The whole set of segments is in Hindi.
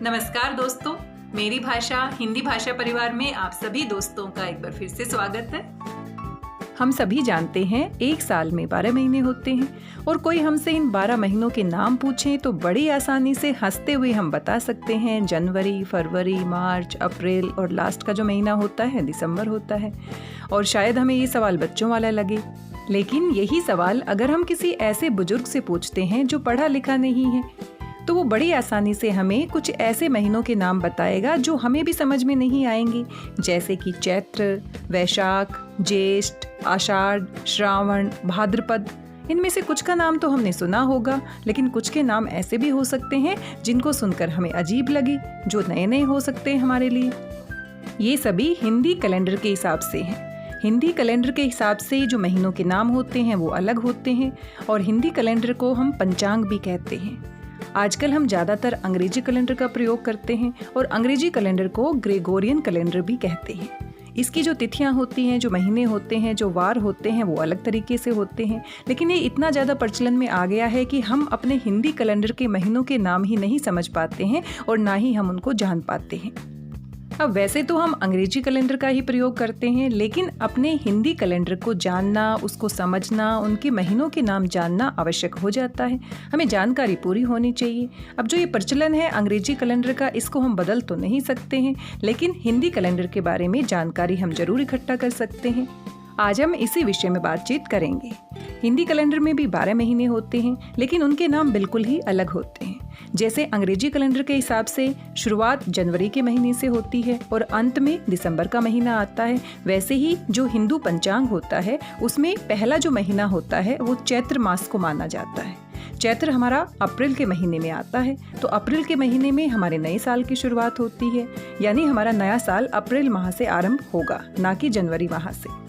नमस्कार दोस्तों, मेरी भाषा हिंदी भाषा परिवार में आप सभी दोस्तों का एक बार फिर से स्वागत है। हम सभी जानते हैं एक साल में 12 महीने होते हैं और कोई हमसे इन 12 महीनों के नाम पूछे तो बड़ी आसानी से हंसते हुए हम बता सकते हैं जनवरी, फरवरी, मार्च, अप्रैल और लास्ट का जो महीना होता है दिसंबर होता है। और शायद हमें ये सवाल बच्चों वाला लगे, लेकिन यही सवाल अगर हम किसी ऐसे बुजुर्ग से पूछते हैं जो पढ़ा लिखा नहीं है तो वो बड़ी आसानी से हमें कुछ ऐसे महीनों के नाम बताएगा जो हमें भी समझ में नहीं आएंगे, जैसे कि चैत्र, वैशाख, ज्येष्ठ, आषाढ़, श्रावण, भाद्रपद। इनमें से कुछ का नाम तो हमने सुना होगा, लेकिन कुछ के नाम ऐसे भी हो सकते हैं जिनको सुनकर हमें अजीब लगे, जो नए नए हो सकते हैं हमारे लिए। ये सभी हिंदी कैलेंडर के हिसाब से हैं। हिंदी कैलेंडर के हिसाब से जो महीनों के नाम होते हैं वो अलग होते हैं और हिंदी कैलेंडर को हम पंचांग भी कहते हैं। आजकल हम ज़्यादातर अंग्रेजी कैलेंडर का प्रयोग करते हैं और अंग्रेजी कैलेंडर को ग्रेगोरियन कैलेंडर भी कहते हैं। इसकी जो तिथियां होती हैं, जो महीने होते हैं, जो वार होते हैं वो अलग तरीके से होते हैं, लेकिन ये इतना ज़्यादा प्रचलन में आ गया है कि हम अपने हिंदी कैलेंडर के महीनों के नाम ही नहीं समझ पाते हैं और ना ही हम उनको जान पाते हैं। अब वैसे तो हम अंग्रेजी कैलेंडर का ही प्रयोग करते हैं, लेकिन अपने हिंदी कैलेंडर को जानना, उसको समझना, उनके महीनों के नाम जानना आवश्यक हो जाता है। हमें जानकारी पूरी होनी चाहिए। अब जो ये प्रचलन है अंग्रेजी कैलेंडर का, इसको हम बदल तो नहीं सकते हैं, लेकिन हिंदी कैलेंडर के बारे में जानकारी हम जरूर इकट्ठा कर सकते हैं। आज हम इसी विषय में बातचीत करेंगे। हिंदी कैलेंडर में भी 12 महीने होते हैं, लेकिन उनके नाम बिल्कुल ही अलग होते हैं। जैसे अंग्रेजी कैलेंडर के हिसाब से शुरुआत जनवरी के महीने से होती है और अंत में दिसंबर का महीना आता है, वैसे ही जो हिंदू पंचांग होता है उसमें पहला जो महीना होता है वो चैत्र मास को माना जाता है। चैत्र हमारा अप्रैल के महीने में आता है, तो अप्रैल के महीने में हमारे नए साल की शुरुआत होती है, यानी हमारा नया साल अप्रैल माह से आरंभ होगा, ना कि जनवरी माह से।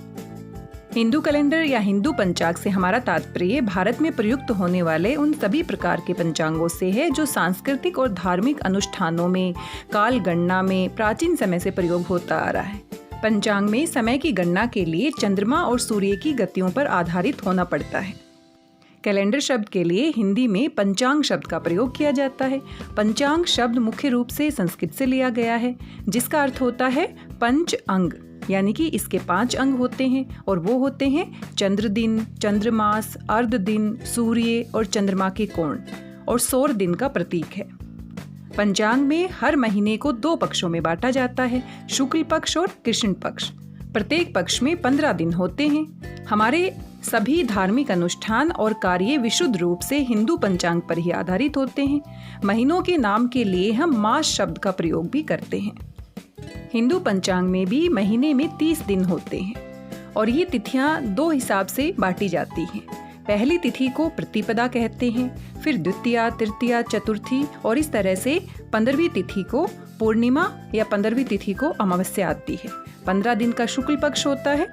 हिंदू कैलेंडर या हिंदू पंचांग से हमारा तात्पर्य भारत में प्रयुक्त होने वाले उन सभी प्रकार के पंचांगों से है जो सांस्कृतिक और धार्मिक अनुष्ठानों में, काल गणना में प्राचीन समय से प्रयोग होता आ रहा है। पंचांग में समय की गणना के लिए चंद्रमा और सूर्य की गतियों पर आधारित होना पड़ता है। कैलेंडर शब्द के लिए हिंदी में पंचांग शब्द का प्रयोग किया जाता है। पंचांग शब्द मुख्य रूप से संस्कृत से लिया गया है, जिसका अर्थ होता है पंच अंग, यानी कि इसके 5 अंग होते हैं और वो होते हैं चंद्र दिन, चंद्रमास, अर्ध दिन, सूर्य और चंद्रमा के कोण, और सौर दिन का प्रतीक है। पंचांग में हर महीने को 2 पक्षों में बांटा जाता है, शुक्ल पक्ष और कृष्ण पक्ष। प्रत्येक पक्ष में 15 दिन होते हैं। हमारे सभी धार्मिक अनुष्ठान और कार्य विशुद्ध रूप से हिंदू पंचांग पर ही आधारित होते हैं। महीनों के नाम के लिए हम मास शब्द का प्रयोग भी करते हैं। हिंदू पंचांग में भी महीने में 30 दिन होते हैं और ये तिथियां 2 हिसाब से बांटी जाती हैं। पहली तिथि को प्रतिपदा कहते हैं, फिर द्वितीया, तृतीया, चतुर्थी और इस तरह से 15वीं तिथि को पूर्णिमा या 15वीं तिथि को अमावस्या आती है। 15 दिन का शुक्ल पक्ष होता है।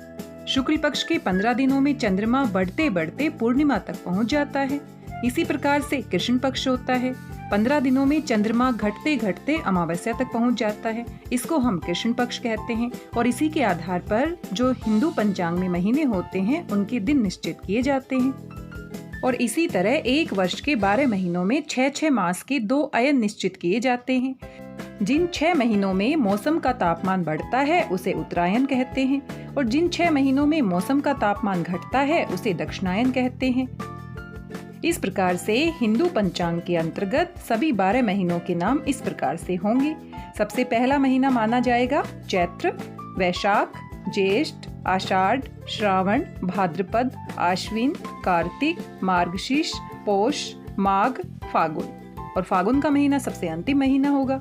शुक्ल पक्ष के 15 दिनों में चंद्रमा बढ़ते बढ़ते पूर्णिमा तक पहुंच जाता है। इसी प्रकार से कृष्ण पक्ष होता है। 15 दिनों में चंद्रमा घटते घटते अमावस्या तक पहुंच जाता है। इसको हम कृष्ण पक्ष कहते हैं और इसी के आधार पर जो हिंदू पंचांग में महीने होते हैं उनके दिन निश्चित किए जाते हैं। और इसी तरह एक वर्ष के 12 महीनों में 6-6 मास के 2 अयन निश्चित किए जाते हैं। जिन 6 महीनों में मौसम का तापमान बढ़ता है उसे उत्तरायण कहते हैं और जिन 6 महीनों में मौसम का तापमान घटता है उसे दक्षिणायन कहते हैं। इस प्रकार से हिंदू पंचांग के अंतर्गत सभी 12 महीनों के नाम इस प्रकार से होंगे। सबसे पहला महीना माना जाएगा चैत्र, वैशाख, ज्येष्ठ, आषाढ़, श्रावण, भाद्रपद, आश्विन, कार्तिक, मार्गशीर्ष, पौष, माघ, फागुन, और फागुन का महीना सबसे अंतिम महीना होगा।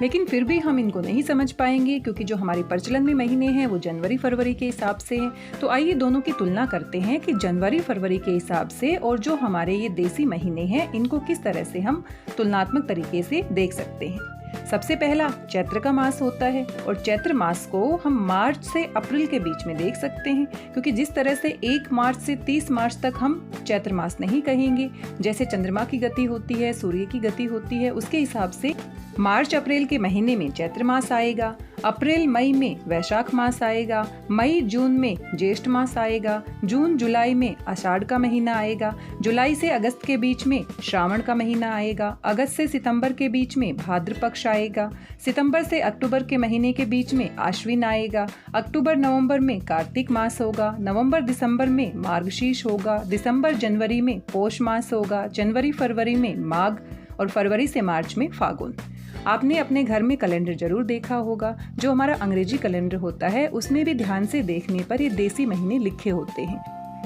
लेकिन फिर भी हम इनको नहीं समझ पाएंगे क्योंकि जो हमारे प्रचलन में महीने हैं वो जनवरी फरवरी के हिसाब से हैं। तो आइए दोनों की तुलना करते हैं कि जनवरी फरवरी के हिसाब से और जो हमारे ये देसी महीने हैं इनको किस तरह से हम तुलनात्मक तरीके से देख सकते हैं। सबसे पहला चैत्र का मास होता है और चैत्र मास को हम मार्च से अप्रैल के बीच में देख सकते हैं, क्योंकि जिस तरह से 1 मार्च से 30 मार्च तक हम चैत्र मास नहीं कहेंगे, जैसे चंद्रमा की गति होती है, सूर्य की गति होती है, उसके हिसाब से मार्च अप्रैल के महीने में चैत्र मास आएगा। अप्रैल मई में वैशाख मास आएगा, मई जून में ज्येष्ठ मास आएगा, जून जुलाई में आषाढ़ का महीना आएगा, जुलाई से अगस्त के बीच में श्रावण का महीना आएगा, अगस्त से सितंबर के बीच में भाद्र पक्ष आएगा, सितंबर से अक्टूबर के महीने के बीच में आश्विन आएगा, अक्टूबर नवंबर में कार्तिक मास होगा, नवंबर दिसंबर में मार्गशीर्ष होगा, दिसंबर जनवरी में पौष मास होगा, जनवरी फरवरी में माघ और फरवरी से मार्च में फागुन। आपने अपने घर में कैलेंडर जरूर देखा होगा। जो हमारा अंग्रेजी कैलेंडर होता है उसमें भी ध्यान से देखने पर ये देसी महीने लिखे होते हैं,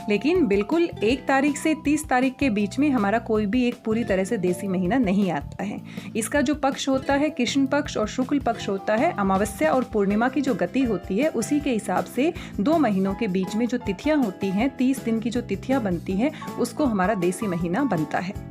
लेकिन बिल्कुल 1 तारीख से 30 तारीख के बीच में हमारा कोई भी एक पूरी तरह से देसी महीना नहीं आता है। इसका जो पक्ष होता है कृष्ण पक्ष और शुक्ल पक्ष होता है, अमावस्या और पूर्णिमा की जो गति होती है उसी के हिसाब से 2 महीनों के बीच में जो तिथियां होती हैं, 30 दिन की जो तिथियां बनती हैं, उसको हमारा देसी महीना बनता है।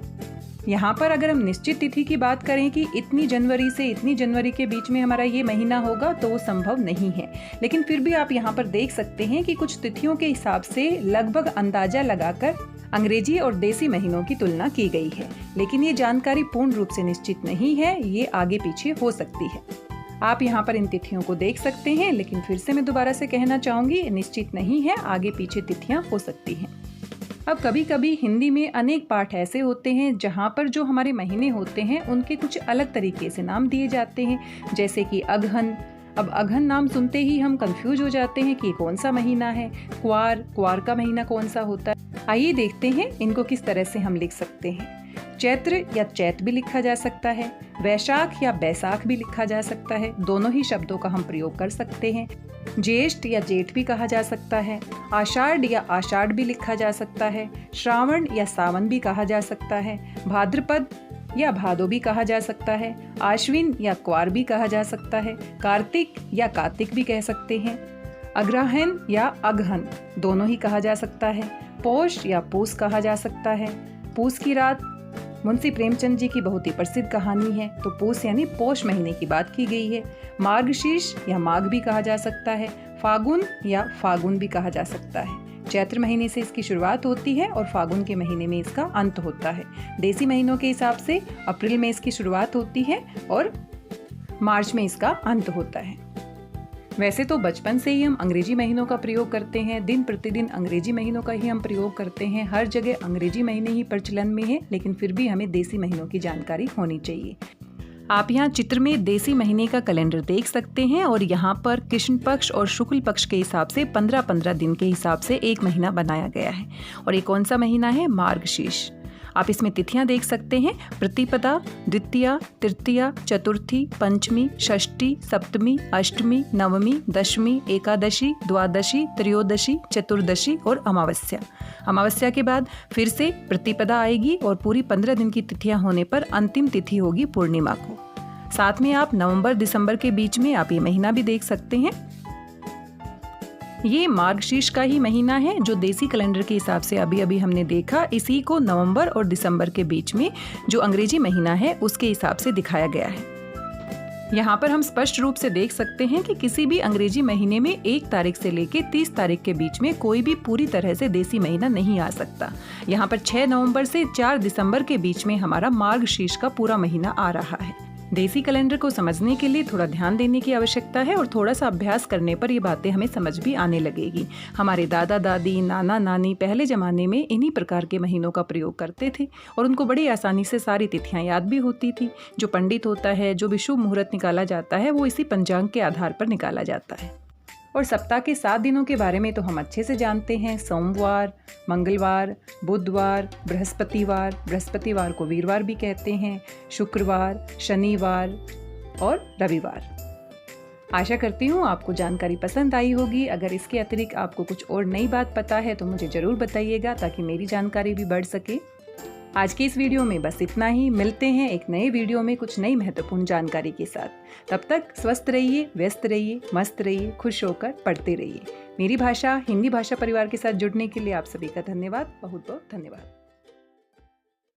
यहाँ पर अगर हम निश्चित तिथि की बात करें कि इतनी जनवरी से इतनी जनवरी के बीच में हमारा ये महीना होगा, तो वो संभव नहीं है। लेकिन फिर भी आप यहाँ पर देख सकते हैं कि कुछ तिथियों के हिसाब से लगभग अंदाजा लगाकर अंग्रेजी और देसी महीनों की तुलना की गई है। लेकिन ये जानकारी पूर्ण रूप से निश्चित नहीं है, ये आगे पीछे हो सकती है। आप यहाँ पर इन तिथियों को देख सकते हैं, लेकिन फिर से मैं दोबारा से कहना चाहूँगी, निश्चित नहीं है, आगे पीछे तिथियाँ हो सकती हैं। अब कभी कभी हिंदी में अनेक पाठ ऐसे होते हैं जहाँ पर जो हमारे महीने होते हैं उनके कुछ अलग तरीके से नाम दिए जाते हैं, जैसे कि अगहन। अब अगहन नाम सुनते ही हम कंफ्यूज हो जाते हैं कि कौन सा महीना है। क्वार का महीना कौन सा होता है। आइए देखते हैं इनको किस तरह से हम लिख सकते हैं। चैत्र या चैत भी लिखा जा सकता है, वैशाख या बैसाख भी लिखा जा सकता है, दोनों ही शब्दों का हम प्रयोग कर सकते हैं। ज्येष्ठ या जेठ भी कहा जा सकता है, आषाढ़ या आषाढ़ भी लिखा जा सकता है, श्रावण या सावन भी कहा जा सकता है, भाद्रपद या भादो भी कहा जा सकता है, आश्विन या क्वार भी कहा जा सकता है, कार्तिक या कार्तिक भी कह सकते हैं, अग्रहण या अगहन दोनों ही कहा जा सकता है, पौष या पूस कहा जा सकता है। पूस की रात मुंशी प्रेमचंद जी की बहुत ही प्रसिद्ध कहानी है, तो पूस यानी पौष महीने की बात की गई है। मार्गशीर्ष या माघ भी कहा जा सकता है, फागुन या फागुन भी कहा जा सकता है। चैत्र महीने से इसकी शुरुआत होती है और फागुन के महीने में इसका अंत होता है। देसी महीनों के हिसाब से अप्रैल में इसकी शुरुआत होती है और मार्च में इसका अंत होता है। वैसे तो बचपन से ही हम अंग्रेजी महीनों का प्रयोग करते हैं, दिन प्रतिदिन अंग्रेजी महीनों का ही हम प्रयोग करते हैं, हर जगह अंग्रेजी महीने ही प्रचलन में है, लेकिन फिर भी हमें देसी महीनों की जानकारी होनी चाहिए। आप यहाँ चित्र में देसी महीने का कैलेंडर देख सकते हैं और यहाँ पर कृष्ण पक्ष और शुक्ल पक्ष के हिसाब से 15-15 दिन के हिसाब से एक महीना बनाया गया है। और ये कौन सा महीना है? मार्गशीर्ष। आप इसमें तिथियां देख सकते हैं, प्रतिपदा, द्वितीया, तृतीया, चतुर्थी, पंचमी, षष्ठी, सप्तमी, अष्टमी, नवमी, दशमी, एकादशी, द्वादशी, त्रयोदशी, चतुर्दशी और अमावस्या। अमावस्या के बाद फिर से प्रतिपदा आएगी और पूरी 15 दिन की तिथियां होने पर अंतिम तिथि होगी पूर्णिमा को। साथ में आप नवंबर दिसंबर के बीच में आप ये महीना भी देख सकते हैं। ये मार्गशीर्ष का ही महीना है जो देसी कैलेंडर के हिसाब से अभी अभी हमने देखा। इसी को नवंबर और दिसंबर के बीच में जो अंग्रेजी महीना है उसके हिसाब से दिखाया गया है। यहाँ पर हम स्पष्ट रूप से देख सकते हैं कि किसी भी अंग्रेजी महीने में 1 तारीख से लेकर 30 तारीख के बीच में कोई भी पूरी तरह से देसी महीना नहीं आ सकता। यहाँ पर 6 नवंबर से 4 दिसंबर के बीच में हमारा मार्गशीर्ष का पूरा महीना आ रहा है। देसी कैलेंडर को समझने के लिए थोड़ा ध्यान देने की आवश्यकता है और थोड़ा सा अभ्यास करने पर ये बातें हमें समझ भी आने लगेगी। हमारे दादा दादी, नाना नानी पहले ज़माने में इन्हीं प्रकार के महीनों का प्रयोग करते थे और उनको बड़ी आसानी से सारी तिथियां याद भी होती थी। जो पंडित होता है, जो भी शुभ मुहूर्त निकाला जाता है, वो इसी पंचांग के आधार पर निकाला जाता है। और सप्ताह के 7 दिनों के बारे में तो हम अच्छे से जानते हैं। सोमवार, मंगलवार, बुधवार, बृहस्पतिवार को वीरवार भी कहते हैं, शुक्रवार, शनिवार और रविवार। आशा करती हूँ आपको जानकारी पसंद आई होगी। अगर इसके अतिरिक्त आपको कुछ और नई बात पता है तो मुझे ज़रूर बताइएगा ताकि मेरी जानकारी भी बढ़ सके। आज की इस वीडियो में बस इतना ही। मिलते हैं एक नए वीडियो में कुछ नई महत्वपूर्ण जानकारी के साथ। तब तक स्वस्थ रहिए, व्यस्त रहिए, मस्त रहिए, खुश होकर पढ़ते रहिए। मेरी भाषा हिंदी भाषा परिवार के साथ जुड़ने के लिए आप सभी का धन्यवाद, बहुत बहुत धन्यवाद।